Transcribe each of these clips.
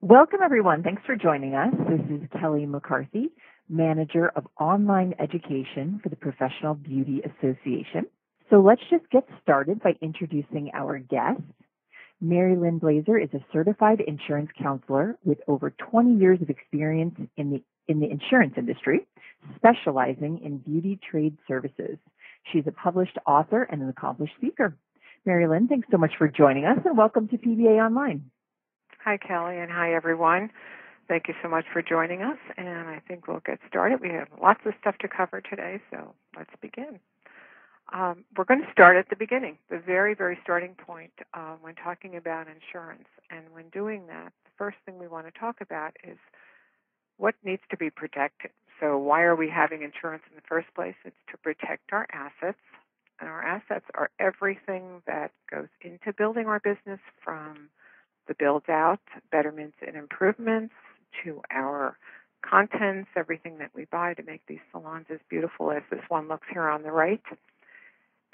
Welcome, everyone. Thanks for joining us. This is Kelly McCarthy, Manager of Online Education for the Professional Beauty Association. So let's just get started by introducing our guest. Mary Lynn Blazer is a certified insurance counselor with over 20 years of experience in the insurance industry, specializing in beauty trade services. She's a published author and an accomplished speaker. Mary Lynn, thanks so much for joining us, and welcome to PBA Online. Hi, Kelly, and hi, everyone. Thank you so much for joining us, and I think we'll get started. We have lots of stuff to cover today, so let's begin. We're going to start at the beginning, the very, very starting point when talking about insurance. And when doing that, the first thing we want to talk about is what needs to be protected. So why are we having insurance in the first place? It's to protect our assets, and our assets are everything that goes into building our business, from the build-out, betterments and improvements, to our contents, everything that we buy to make these salons as beautiful as this one looks here on the right.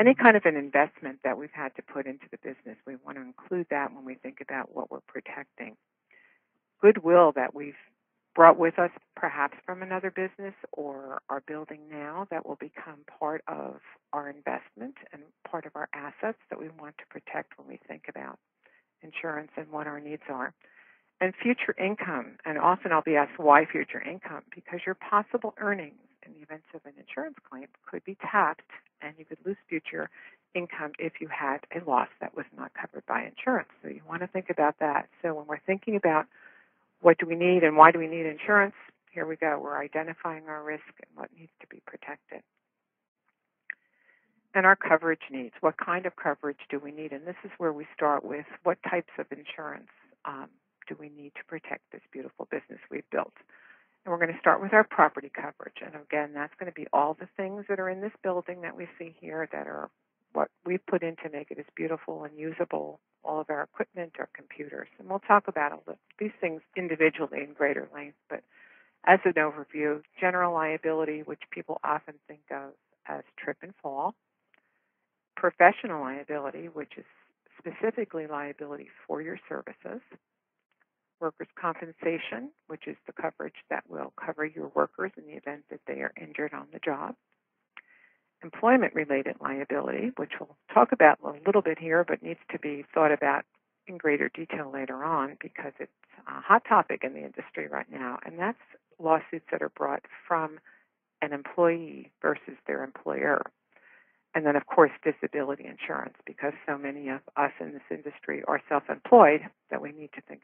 Any kind of an investment that we've had to put into the business, we want to include that when we think about what we're protecting. Goodwill that we've brought with us perhaps from another business or are building now that will become part of our investment and part of our assets that we want to protect when we think about insurance and what our needs are. And future income, and often I'll be asked why future income, because your possible earnings in the event of an insurance claim could be tapped and you could lose future income if you had a loss that was not covered by insurance. So you want to think about that. So when we're thinking about what do we need and why do we need insurance, here we go. We're identifying our risk and what needs to be protected. And our coverage needs. What kind of coverage do we need? And this is where we start with what types of insurance do we need to protect this beautiful business we've built. And we're going to start with our property coverage. And again, that's going to be all the things that are in this building that we see here that are what we've put in to make it as beautiful and usable, all of our equipment, our computers. And we'll talk about these things individually in greater length. But as an overview, general liability, which people often think of as trip and fall. Professional liability, which is specifically liability for your services. Workers' compensation, which is the coverage that will cover your workers in the event that they are injured on the job. Employment-related liability, which we'll talk about a little bit here, but needs to be thought about in greater detail later on because it's a hot topic in the industry right now, and that's lawsuits that are brought from an employee versus their employer. And then, of course, disability insurance, because so many of us in this industry are self-employed that we need to think